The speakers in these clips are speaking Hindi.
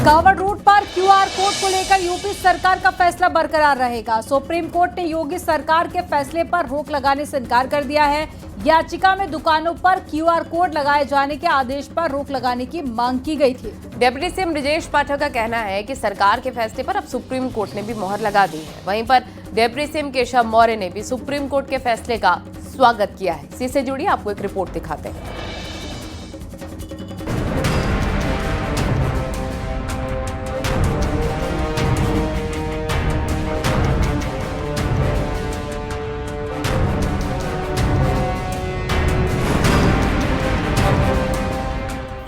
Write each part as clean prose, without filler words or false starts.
कांवड़ रूट पर क्यूआर कोड को लेकर यूपी सरकार का फैसला बरकरार रहेगा। सुप्रीम कोर्ट ने योगी सरकार के फैसले पर रोक लगाने से इनकार कर दिया है। याचिका में दुकानों पर क्यूआर कोड लगाए जाने के आदेश पर रोक लगाने की मांग की गई थी। डिप्टी सीएम ब्रजेश पाठक का कहना है कि सरकार के फैसले पर अब सुप्रीम कोर्ट ने भी मोहर लगा दी है। वहीं पर डिप्टी सीएम केशव मौर्य ने भी सुप्रीम कोर्ट के फैसले का स्वागत किया है। इसी से जुड़ी आपको एक रिपोर्ट दिखाते हैं।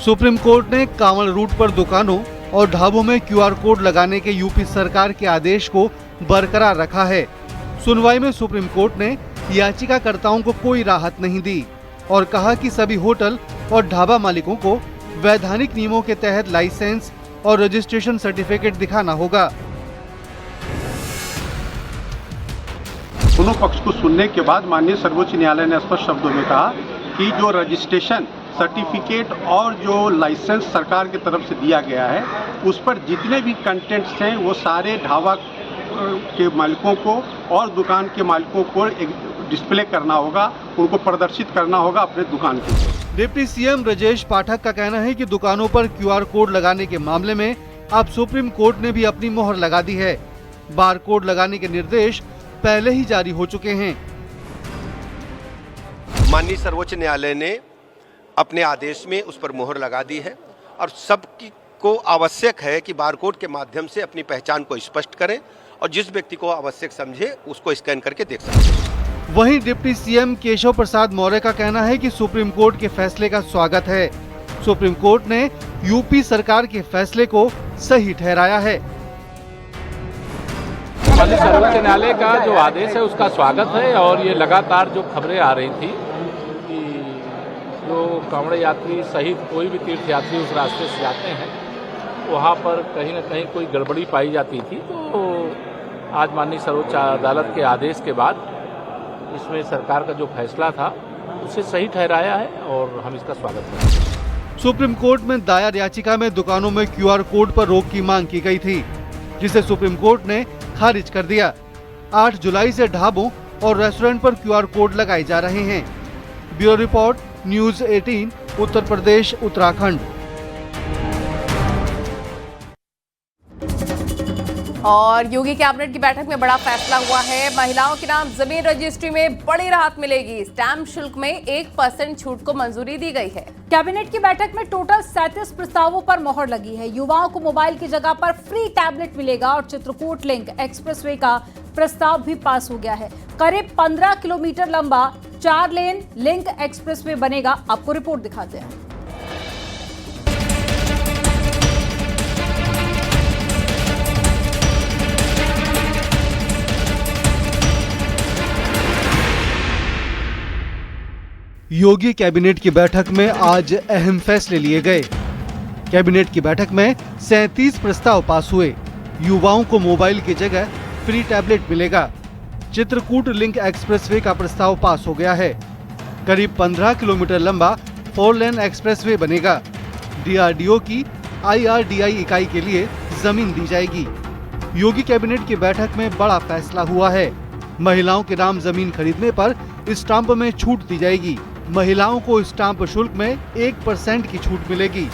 सुप्रीम कोर्ट ने कांवड़ रूट पर दुकानों और ढाबों में क्यूआर कोड लगाने के यूपी सरकार के आदेश को बरकरार रखा है। सुनवाई में सुप्रीम कोर्ट ने याचिकाकर्ताओं को कोई राहत नहीं दी और कहा कि सभी होटल और ढाबा मालिकों को वैधानिक नियमों के तहत लाइसेंस और रजिस्ट्रेशन सर्टिफिकेट दिखाना होगा। दोनों पक्ष को सुनने के बाद माननीय सर्वोच्च न्यायालय ने स्पष्ट शब्दों में कहा कि जो रजिस्ट्रेशन सर्टिफिकेट और जो लाइसेंस सरकार की तरफ से दिया गया है उस पर जितने भी कंटेंट्स हैं वो सारे ढाबा के मालिकों को और दुकान के मालिकों को एक डिस्प्ले करना होगा, उनको प्रदर्शित करना होगा अपने दुकान के। डिप्टी सीएम ब्रजेश पाठक का कहना है कि दुकानों पर क्यूआर कोड लगाने के मामले में अब सुप्रीम कोर्ट ने भी अपनी मोहर लगा दी है। बार कोड लगाने के निर्देश पहले ही जारी हो चुके हैं। माननीय सर्वोच्च न्यायालय ने अपने आदेश में उस पर मोहर लगा दी है और सबकी को आवश्यक है कि बारकोड के माध्यम से अपनी पहचान को स्पष्ट करें और जिस व्यक्ति को आवश्यक समझे उसको स्कैन करके देख सकते। वहीं डिप्टी सीएम केशव प्रसाद मौर्य का कहना है कि सुप्रीम कोर्ट के फैसले का स्वागत है। सुप्रीम कोर्ट ने यूपी सरकार के फैसले को सही ठहराया है। माननीय सर्वोच्च न्यायालय का जो आदेश है उसका स्वागत है और ये लगातार जो खबरें आ रही थी कि जो कांवड़ यात्री सहित कोई भी तीर्थ यात्री उस रास्ते से जाते हैं वहाँ पर कहीं न कहीं कोई गड़बड़ी पाई जाती थी, तो आज माननीय सर्वोच्च अदालत के आदेश के बाद इसमें सरकार का जो फैसला था उसे सही ठहराया है और हम इसका स्वागत करते हैं। सुप्रीम कोर्ट में दायर याचिका में दुकानों में क्यूआर कोड पर रोक की मांग की गई थी, जिसे सुप्रीम कोर्ट ने खारिज कर दिया। 8 जुलाई से ढाबों और रेस्टोरेंट पर क्यूआर कोड लगाए जा रहे हैं। Bureau report, news 18, Uttar Pradesh, Uttarakhand. और योगी कैबिनेट की बैठक में बड़ा फैसला हुआ है। महिलाओं के नाम जमीन रजिस्ट्री में बड़ी राहत मिलेगी। स्टैंप शुल्क में 1% छूट को मंजूरी दी गई है। कैबिनेट की बैठक में टोटल 37 प्रस्तावों पर मोहर लगी है। युवाओं को मोबाइल की जगह पर फ्री टैबलेट मिलेगा और चित्रकूट लिंक एक्सप्रेसवे का प्रस्ताव भी पास हो गया है। करीब 15 किलोमीटर लंबा 4 लेन लिंक एक्सप्रेसवे बनेगा। आपको रिपोर्ट दिखाते हैं। योगी कैबिनेट की बैठक में आज अहम फैसले लिए गए। कैबिनेट की बैठक में 37 प्रस्ताव पास हुए। युवाओं को मोबाइल की जगह फ्री टैबलेट मिलेगा। चित्रकूट लिंक एक्सप्रेसवे का प्रस्ताव पास हो गया है। करीब 15 किलोमीटर लंबा 4 लेन एक्सप्रेसवे बनेगा। डीआरडीओ की IRDI इकाई के लिए जमीन दी जाएगी। योगी कैबिनेट की बैठक में बड़ा फैसला हुआ है। महिलाओं के नाम जमीन खरीदने पर स्टाम्प में छूट दी जाएगी। महिलाओं को स्टाम्प शुल्क में 1% की छूट मिलेगी।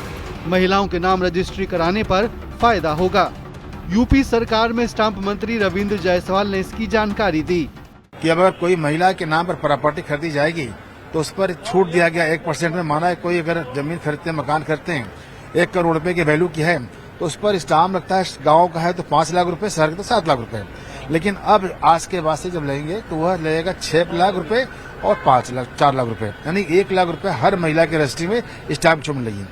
महिलाओं के नाम रजिस्ट्री कराने पर फायदा होगा। यूपी सरकार में स्टाम्प मंत्री रविंद्र जायसवाल ने इसकी जानकारी दी कि अगर कोई महिला के नाम पर प्रॉपर्टी खरीदी जाएगी तो उस पर छूट दिया गया 1%। में माना है कोई अगर जमीन खरीदते हैं, मकान खरीदते हैं 1 करोड़ रुपए की वैल्यू की है तो उस पर स्टाम्प लगता है। गाँव का है तो 5 लाख रुपए, शहर का तो 7 लाख रुपए। लेकिन अब आज के बाद से जब लेंगे तो वह लगेगा 6 लाख रुपए और 4 लाख रुपए, यानी 1 लाख रुपए हर महिला के रजिस्ट्री में स्टाम्प छूट मिलेगी।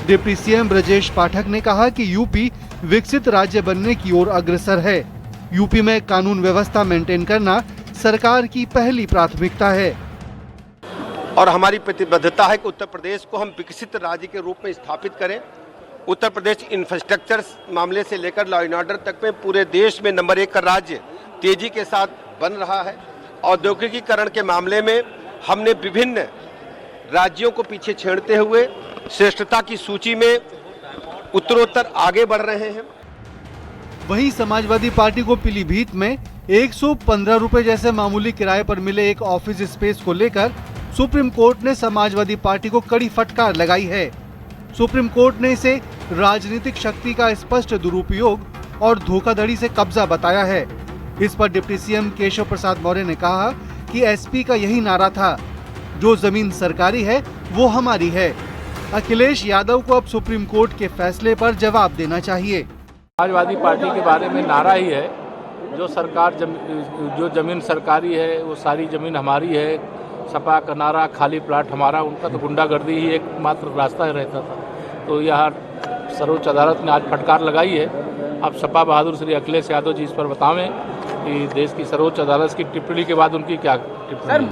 डिप्टी सीएम ब्रजेश पाठक ने कहा कि यूपी विकसित राज्य बनने की ओर अग्रसर है। यूपी में कानून व्यवस्था मेंटेन करना सरकार की पहली प्राथमिकता है और हमारी प्रतिबद्धता है कि उत्तर प्रदेश को हम विकसित राज्य के रूप में स्थापित करें। उत्तर प्रदेश इंफ्रास्ट्रक्चर मामले से लेकर लॉ एंड ऑर्डर तक में पूरे देश में नंबर 1 का राज्य तेजी के साथ बन रहा है। औद्योगिकीकरण के मामले में हमने विभिन्न राज्यों को पीछे छेड़ते हुए श्रेष्ठता की सूची में उत्तरोत्तर आगे बढ़ रहे हैं। वहीं समाजवादी पार्टी को पीलीभीत में 115 रुपए जैसे मामूली किराए पर मिले एक ऑफिस स्पेस को लेकर सुप्रीम कोर्ट ने समाजवादी पार्टी को कड़ी फटकार लगाई है। सुप्रीम कोर्ट ने इसे राजनीतिक शक्ति का स्पष्ट दुरुपयोग और धोखाधड़ी से कब्जा बताया है। इस पर डिप्टी सीएम केशव प्रसाद मौर्य ने कहा कि एसपी का यही नारा था, जो जमीन सरकारी है वो हमारी है। अखिलेश यादव को अब सुप्रीम कोर्ट के फैसले पर जवाब देना चाहिए। समाजवादी पार्टी के बारे में नारा ही है, जो जो जमीन सरकारी है वो सारी जमीन हमारी है। सपा का नारा खाली प्लाट हमारा, उनका तो गुंडागर्दी ही एकमात्र रास्ता रहता था। तो यह सर्वोच्च अदालत ने आज फटकार लगाई है। अब सपा बहादुर श्री अखिलेश यादव जी इस पर बतावें कि देश की सर्वोच्च अदालत की टिप्पणी के बाद उनकी क्या टिप्पणी।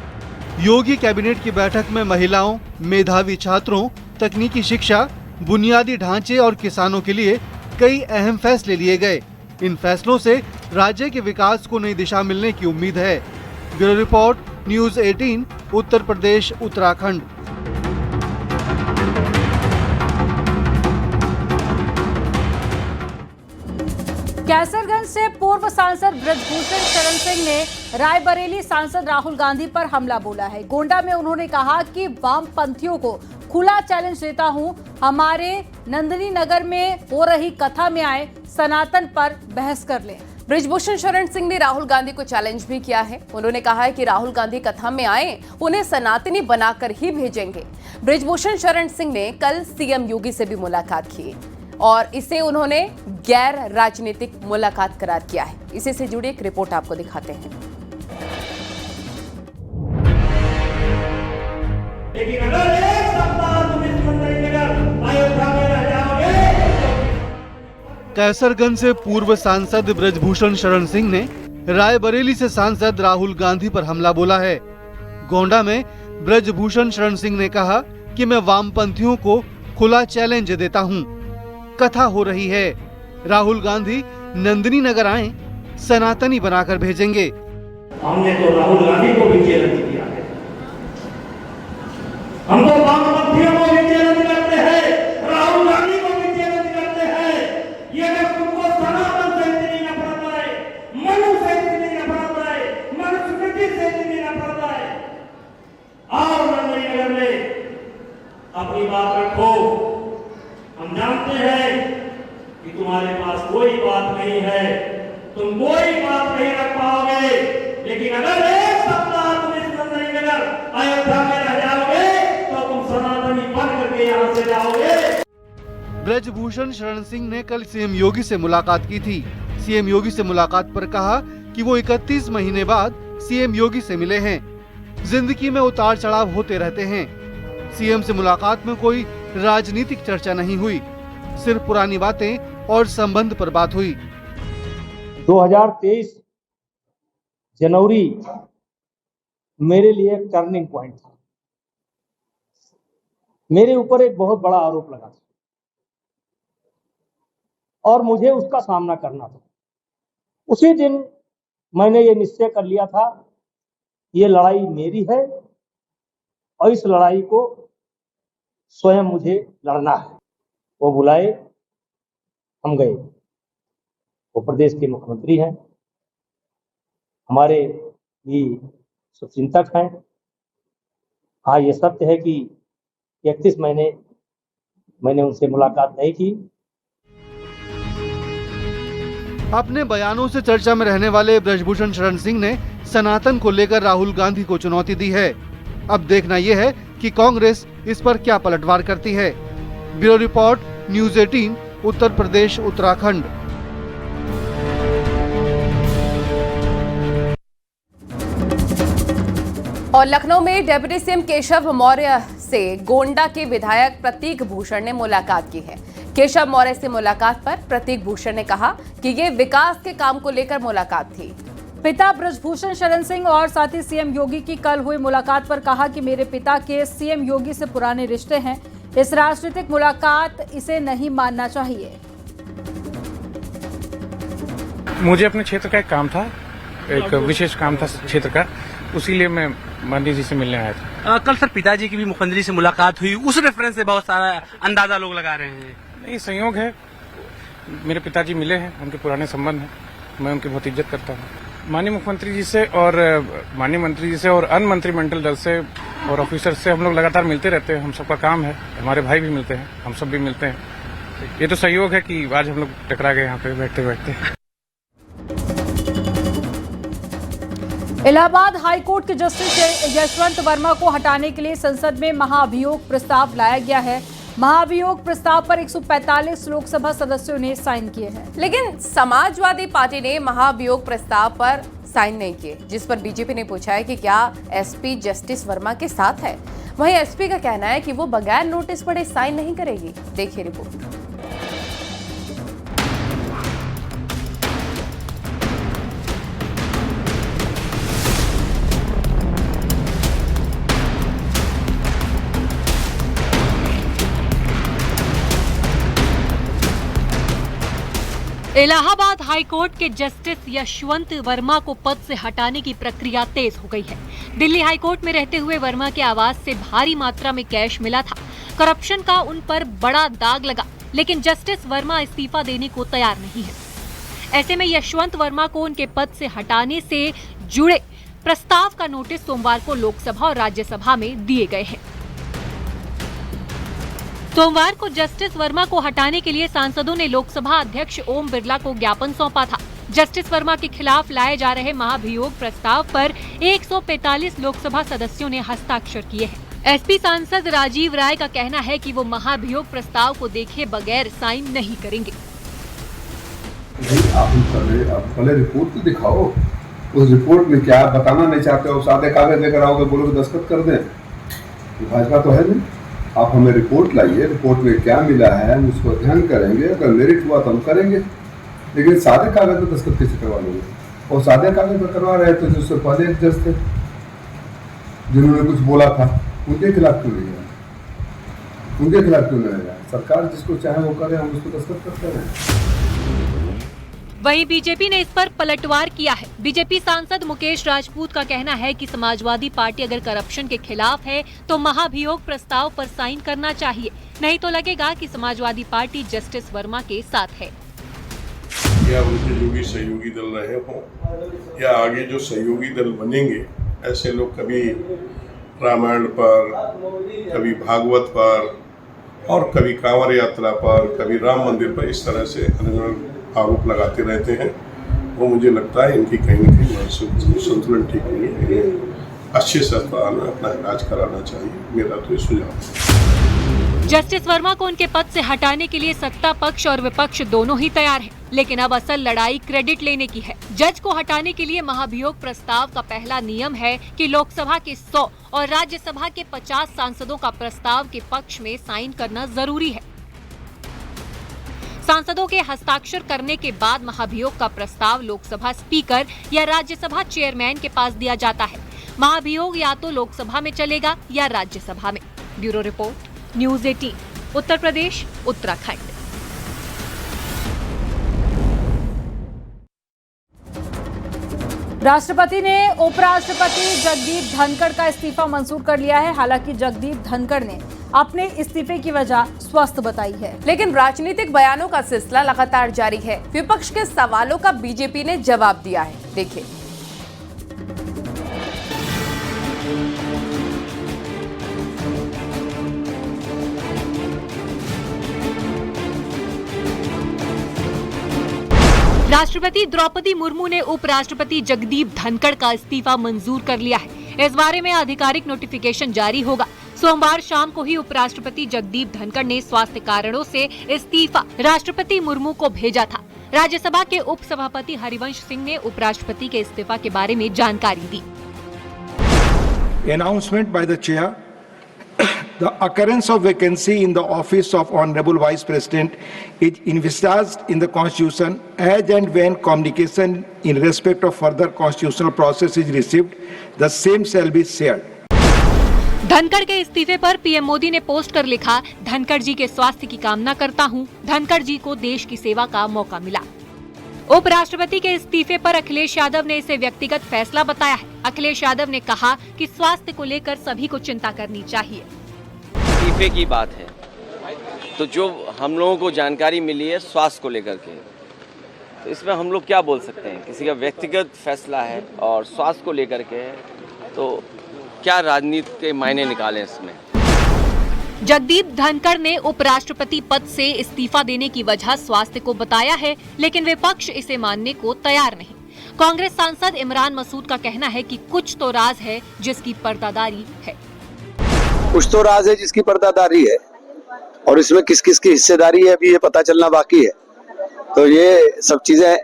योगी कैबिनेट की बैठक में महिलाओं, मेधावी छात्रों, तकनीकी शिक्षा, बुनियादी ढांचे और किसानों के लिए कई अहम फैसले लिए गए। इन फैसलों से राज्य के विकास को नई दिशा मिलने की उम्मीद है। Bureau report, news 18, Uttar Pradesh, Uttarakhand. Kaiserganj से पूर्व सांसद ब्रजभूषण शरण सिंह ने रायबरेली सांसद राहुल गांधी पर हमला बोला है। गोंडा में उन्होंने कहा कि वामपंथियों को खुला चैलेंज देता हूं, हमारे नंदिनी नगर में हो रही कथा में आए, सनातन पर बहस कर लें। ब्रजभूषण शरण सिंह ने राहुल गांधी को चैलेंज भी किया है। उन्होंने कहा है कि राहुल गांधी कथा में आए, उन्हें सनातनी बनाकर ही भेजेंगे। ब्रजभूषण शरण सिंह ने कल सीएम योगी से भी मुलाकात की और इसे उन्होंने गैर राजनीतिक मुलाकात करार किया है। इसी से जुड़ी एक रिपोर्ट आपको दिखाते हैं। लेकिन अगर एक सप्ताह तुम इस मंदिर नगर अयोध्या में रह जाओगे। कैसरगंज से पूर्व सांसद ब्रजभूषण शरण सिंह ने रायबरेली से सांसद राहुल गांधी पर हमला बोला है। गोंडा में ब्रजभूषण शरण सिंह ने कहा कि मैं वामपंथियों को खुला चैलेंज देता हूं, कथा हो रही है, राहुल गांधी नंदिनी नगर आए, सनातनी बनाकर भेजेंगे। हमने तो राहुल गांधी को भी चैलेंज किया है, हम तो वामपंथियों को भी चैलेंज करते हैं, राहुल गांधी को भी चैलेंज करते हैं। ये अगर तुमको सनातन से इतनी नफरत है, मनु से इतनी नफरत है, मनुस्मृति से इतनी नफरत है, और नंदिनी नगर में अपनी बात रखो। हम जानते हैं कि तुम्हारे पास कोई बात नहीं है, तुम कोई बात नहीं रख पाओगे, लेकिन अगर एक सप्ताह तुम इस नंदिनी नगर अयोध्या में रह जाओगे तो तुम सनातनी बन करके यहाँ से जाओगे। ब्रजभूषण शरण सिंह ने कल सीएम योगी से मुलाकात की थी। सीएम योगी से मुलाकात पर कहा कि वो 31 महीने बाद सीएम योगी से मिले हैं। जिंदगी में उतार चढ़ाव होते रहते हैं। सीएम से मुलाकात में कोई राजनीतिक चर्चा नहीं हुई, सिर्फ पुरानी बातें और संबंध पर बात हुई। 2023 जनवरी मेरे लिए एक टर्निंग पॉइंट था। मेरे ऊपर एक बहुत बड़ा आरोप लगा था और मुझे उसका सामना करना था। उसी दिन मैंने ये निश्चय कर लिया था, ये लड़ाई मेरी है और इस लड़ाई को स्वयं मुझे लड़ना है। वो बुलाए, हम गए। वो प्रदेश के मुख्यमंत्री हैं, हमारे भी शुभचिंतक हैं। हाँ, ये सत्य है कि 31 महीने मैंने उनसे मुलाकात नहीं की। अपने बयानों से चर्चा में रहने वाले ब्रजभूषण शरण सिंह ने सनातन को लेकर राहुल गांधी को चुनौती दी है। अब देखना यह है कि कांग्रेस इस पर क्या पलटवार करती है। Bureau report, news 18, Uttar Pradesh, Uttarakhand. और लखनऊ में डिप्टी सीएम केशव मौर्य से गोंडा के विधायक प्रतीक भूषण ने मुलाकात की है। केशव मौर्य से मुलाकात पर प्रतीक भूषण ने कहा कि ये विकास के काम को लेकर मुलाकात थी। पिता ब्रजभूषण शरण सिंह और साथ ही सीएम योगी की कल हुई मुलाकात पर कहा कि मेरे पिता के सीएम योगी से पुराने रिश्ते हैं, इस राजनीतिक मुलाकात इसे नहीं मानना चाहिए। मुझे अपने क्षेत्र का एक काम था, एक विशेष काम था क्षेत्र का, उसी लिए मैं माननीय जी से मिलने आया था। कल सर पिताजी की भी मुख्यमंत्री से मुलाकात हुई, उस रेफरेंस से बहुत सारा अंदाजा लोग लगा रहे हैं। नहीं, संयोग है, मेरे पिताजी मिले हैं, उनके पुराने संबंध हैं, मैं उनकी बहुत इज्जत करता हूँ। माननीय मुख्यमंत्री जी से और माननीय मंत्री जी से और अन्य मंत्रिमंडल दल से और ऑफिसर से हम लोग लगातार मिलते रहते हैं। हम सबका काम है, हमारे भाई भी मिलते हैं, हम सब भी मिलते हैं। ये तो सहयोग है कि आज हम लोग टकरा गए यहाँ पे बैठते बैठते। इलाहाबाद हाईकोर्ट के जस्टिस यशवंत वर्मा को हटाने के लिए संसद में महाभियोग प्रस्ताव लाया गया है। महाभियोग प्रस्ताव पर 145 लोकसभा सदस्यों ने साइन किए हैं, लेकिन समाजवादी पार्टी ने महाभियोग प्रस्ताव पर साइन नहीं किए, जिस पर बीजेपी ने पूछा है कि क्या एसपी जस्टिस वर्मा के साथ है। वहीं एसपी का कहना है कि वो बगैर नोटिस पढ़े साइन नहीं करेगी। देखिए रिपोर्ट। इलाहाबाद हाईकोर्ट के जस्टिस यशवंत वर्मा को पद से हटाने की प्रक्रिया तेज हो गई है। दिल्ली हाईकोर्ट में रहते हुए वर्मा के आवास से भारी मात्रा में कैश मिला था। करप्शन का उन पर बड़ा दाग लगा, लेकिन जस्टिस वर्मा इस्तीफा देने को तैयार नहीं है। ऐसे में यशवंत वर्मा को उनके पद से हटाने से जुड़े प्रस्ताव का नोटिस सोमवार को लोकसभा और राज्यसभा में दिए गए हैं। सोमवार को जस्टिस वर्मा को हटाने के लिए सांसदों ने लोकसभा अध्यक्ष ओम बिरला को ज्ञापन सौंपा था। जस्टिस वर्मा के खिलाफ लाए जा रहे महाभियोग प्रस्ताव पर 145 लोकसभा सदस्यों ने हस्ताक्षर किए हैं। एसपी सांसद राजीव राय का कहना है कि वो महाभियोग प्रस्ताव को देखे बगैर साइन नहीं करेंगे। आप पहले रिपोर्ट तो दिखाओ, उस रिपोर्ट में क्या बताना नहीं चाहते हो, सादे कागज लेकर आओगे, बोलोगे दस्तखत कर दें। भाजपा तो है नहीं, आप हमें रिपोर्ट लाइए, रिपोर्ट में क्या मिला है हम उसको अध्ययन करेंगे, अगर मेरिट हुआ तो हम करेंगे। लेकिन सादे कागज पर दस्तखत कैसे करवा लोगे? और सादे कागज पर करवा रहे तो जिससे पहले एक जज थे जिन्होंने कुछ बोला था, उनके खिलाफ क्यों नहीं है? उनके खिलाफ क्यों नहीं है? सरकार जिसको चाहे वो करे, हम उसको दस्तखत करते हैं। वहीं बीजेपी ने इस पर पलटवार किया है। बीजेपी सांसद मुकेश राजपूत का कहना है कि समाजवादी पार्टी अगर करप्शन के खिलाफ है तो महाभियोग प्रस्ताव पर साइन करना चाहिए, नहीं तो लगेगा कि समाजवादी पार्टी जस्टिस वर्मा के साथ है। या उनके जो भी सहयोगी दल रहे हों या आगे जो सहयोगी दल बनेंगे, ऐसे लोग कभी रामायण पर, कभी भागवत पर और कभी कांवड़ यात्रा पर, कभी राम मंदिर पर इस तरह से आरोप लगाते रहते हैं। वो मुझे लगता है इनकी कहीं न कहीं मानसिक संतुलन ठीक नहीं है। इन्हें अच्छे से अपना इलाज कराना चाहिए, मेरा तो ये सुझाव है। जस्टिस वर्मा को उनके पद से हटाने के लिए सत्ता पक्ष और विपक्ष दोनों ही तैयार हैं, लेकिन अब असल लड़ाई क्रेडिट लेने की है। जज को हटाने के लिए महाभियोग प्रस्ताव का पहला नियम है कि लोकसभा के 100 और राज्यसभा के 50 सांसदों का प्रस्ताव के पक्ष में साइन करना जरूरी है। सांसदों के हस्ताक्षर करने के बाद महाभियोग का प्रस्ताव लोकसभा स्पीकर या राज्यसभा चेयरमैन के पास दिया जाता है। महाभियोग या तो लोकसभा में चलेगा या राज्यसभा में। Bureau report, news 18, Uttar Pradesh, Uttarakhand. राष्ट्रपति ने उपराष्ट्रपति जगदीप धनखड़ का इस्तीफा मंजूर कर लिया है। हालांकि जगदीप धनखड़ ने अपने इस्तीफे की वजह स्वस्थ बताई है, लेकिन राजनीतिक बयानों का सिलसिला लगातार जारी है। विपक्ष के सवालों का बीजेपी ने जवाब दिया है। देखिए। राष्ट्रपति द्रौपदी मुर्मू ने उपराष्ट्रपति जगदीप धनखड़ का इस्तीफा मंजूर कर लिया है। इस बारे में आधिकारिक नोटिफिकेशन जारी होगा। सोमवार शाम को ही उपराष्ट्रपति जगदीप धनखड़ ने स्वास्थ्य कारणों से इस्तीफा राष्ट्रपति मुर्मू को भेजा था। राज्यसभा के उपसभापति हरिवंश सिंह ने उपराष्ट्रपति के इस्तीफा के बारे में जानकारी दी। Announcement by the chair. The occurrence of vacancy in the office of Honorable Vice President is envisaged in the Constitution as and when communication in respect of further constitutional process is received, the same shall be shared. Dhankhar के इस्तीफे पर पीएम मोदी ने पोस्ट कर लिखा, धनखड़ जी के स्वास्थ्य की कामना करता हूं। धनखड़ जी को देश की सेवा का मौका मिला। उपराष्ट्रपति के इस्तीफे पर अखिलेश यादव ने इसे व्यक्तिगत फैसला बताया है। अखिलेश यादव ने कहा कि स्वास्थ्य को लेकर सभी को चिंता करनी चाहिए। इस्तीफे की बात है तो जो हम लोगों को जानकारी मिली है स्वास्थ्य को लेकर के, तो इसमें हम लोग क्या बोल सकते हैं, किसी का व्यक्तिगत फैसला है और स्वास्थ्य को लेकर के है, तो क्या राजनीति के मायने निकालें इसमें। जगदीप धनखड़ ने उपराष्ट्रपति पद से इस्तीफा देने की वजह स्वास्थ्य को बताया है, लेकिन विपक्ष इसे मानने को तैयार नहीं। कांग्रेस सांसद इमरान मसूद का कहना है कि कुछ तो राज है जिसकी पर्दादारी है। कुछ तो राज है जिसकी पर्दादारी है और इसमें किस किस की हिस्सेदारी है अभी ये पता चलना बाकी है। तो ये सब चीजें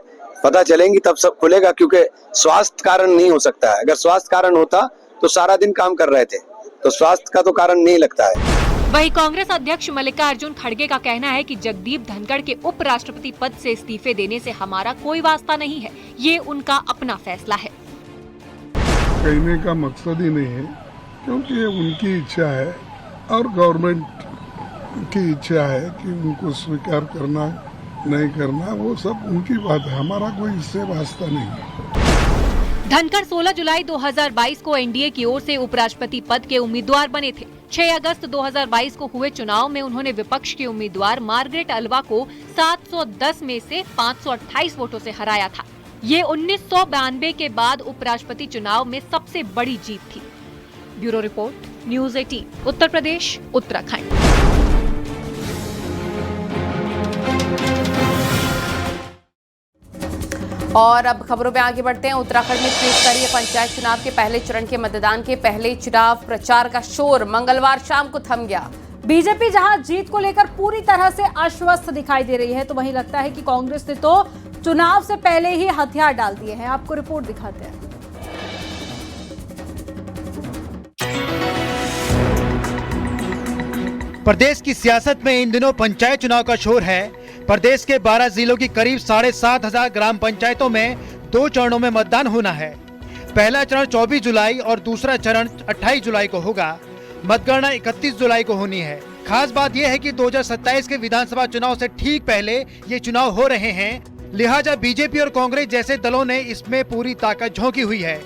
पता चलेंगी तब सब खुलेगा, क्योंकि स्वास्थ्य कारण नहीं हो सकता है। अगर स्वास्थ्य कारण होता तो सारा दिन काम कर रहे थे, तो स्वास्थ्य का तो कारण नहीं लगता है। वहीं कांग्रेस अध्यक्ष मल्लिकार्जुन खड़गे का कहना है कि जगदीप धनखड़ के उपराष्ट्रपति पद से इस्तीफे देने से हमारा कोई वास्ता नहीं है, ये उनका अपना फैसला है। कहने का मकसद ही नहीं है, क्योंकि उनकी इच्छा है और गवर्नमेंट की इच्छा है कि उनको स्वीकार करना नहीं करना, वो सब उनकी बात है, हमारा कोई इससे वास्ता नहीं है। धनखड़ 16 जुलाई 2022 को एनडीए की ओर से उपराष्ट्रपति पद के उम्मीदवार बने थे। 6 अगस्त 2022 को हुए चुनाव में उन्होंने विपक्ष के उम्मीदवार मार्गरेट अल्वा को 710 में से 528 वोटों से हराया था। ये 1992 के बाद उपराष्ट्रपति चुनाव में सबसे बड़ी जीत थी। Bureau report, news 18, Uttar Pradesh, Uttarakhand. और अब खबरों में आगे बढ़ते हैं। उत्तराखंड में त्रिस्तरीय पंचायत चुनाव के पहले चरण के मतदान के पहले चुनाव प्रचार का शोर मंगलवार शाम को थम गया। बीजेपी जहां जीत को लेकर पूरी तरह से आश्वस्त दिखाई दे रही है, तो वहीं लगता है कि कांग्रेस ने तो चुनाव से पहले ही हथियार डाल दिए हैं। आपको रिपोर्ट दिखाते हैं। प्रदेश की सियासत में इन दिनों पंचायत चुनाव का शोर है। प्रदेश के 12 जिलों की करीब 7,500 ग्राम पंचायतों में 2 चरणों में मतदान होना है। पहला चरण 24 जुलाई और दूसरा चरण 28 जुलाई को होगा। मतगणना 31 जुलाई को होनी है। खास बात यह है कि 2027 के विधानसभा चुनाव से ठीक पहले ये चुनाव हो रहे हैं, लिहाजा बीजेपी और कांग्रेस जैसे दलों ने इसमें पूरी ताकत झोंकी हुई है।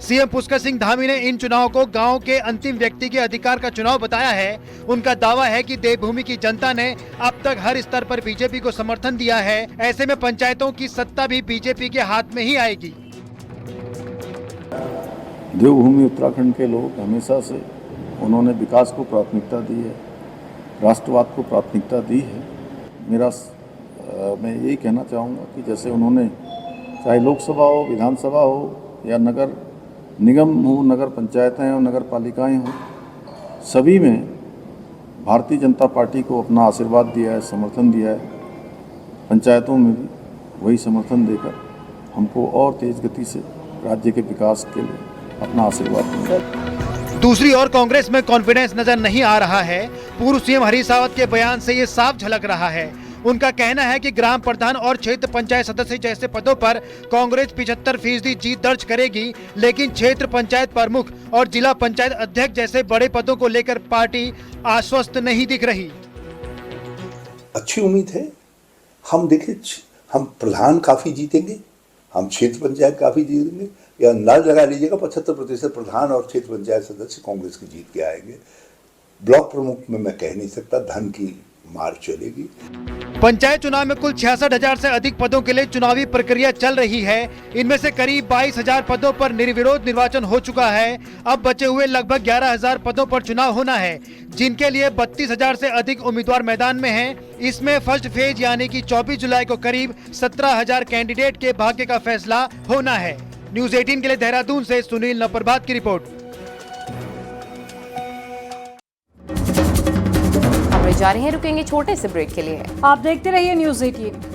सीएम पुष्कर सिंह धामी ने इन चुनाव को गांव के अंतिम व्यक्ति के अधिकार का चुनाव बताया है। उनका दावा है कि देवभूमि की जनता ने अब तक हर स्तर पर बीजेपी को समर्थन दिया है। ऐसे में पंचायतों की सत्ता भी बीजेपी के हाथ में ही आएगी। देवभूमि उत्तराखंड के लोग हमेशा से उन्होंने विकास को प्राथमिकता दी है, राष्ट्रवाद को प्राथमिकता दी है। मैं यही कहना चाहूँगा कि जैसे उन्होंने चाहे लोकसभा हो, विधानसभा हो या नगर निगम हो, नगर पंचायतें हो, नगर पालिकाएँ हों, सभी में भारतीय जनता पार्टी को अपना आशीर्वाद दिया है, समर्थन दिया है। पंचायतों में भी वही समर्थन देकर हमको और तेज गति से राज्य के विकास के लिए अपना आशीर्वाद दिया। दूसरी ओर कांग्रेस में कॉन्फिडेंस नजर नहीं आ रहा है। पूर्व सीएम हरीश रावत के बयान से ये साफ झलक रहा है। उनका कहना है कि ग्राम प्रधान और क्षेत्र पंचायत सदस्य जैसे पदों पर कांग्रेस 75% जीत दर्ज करेगी, लेकिन क्षेत्र पंचायत प्रमुख और जिला पंचायत अध्यक्ष जैसे बड़े पदों को लेकर पार्टी आश्वस्त नहीं दिख रही। अच्छी उम्मीद है। हम देखें, हम प्रधान काफी जीतेंगे, हम क्षेत्र पंचायत काफी जीतेंगे, या अंदाज लगा लीजिएगा 75% प्रधान और क्षेत्र पंचायत सदस्य कांग्रेस के जीत के आएंगे। ब्लॉक प्रमुख में मैं कह नहीं सकता, धन की मार चलेगी। पंचायत चुनाव में कुल 66,000 से अधिक पदों के लिए चुनावी प्रक्रिया चल रही है। इनमें से करीब 22,000 पदों पर निर्विरोध निर्वाचन हो चुका है। अब बचे हुए लगभग 11,000 पदों पर चुनाव होना है, जिनके लिए 32,000 से अधिक उम्मीदवार मैदान में हैं। इसमें फर्स्ट फेज यानी कि 24 जुलाई को करीब 17,000 कैंडिडेट के भाग्य का फैसला होना है। न्यूज़ 18 के लिए देहरादून से सुनील नवप्रभात की रिपोर्ट। जा रहे हैं, रुकेंगे छोटे से ब्रेक के लिए। आप देखते रहिए न्यूज़ 18।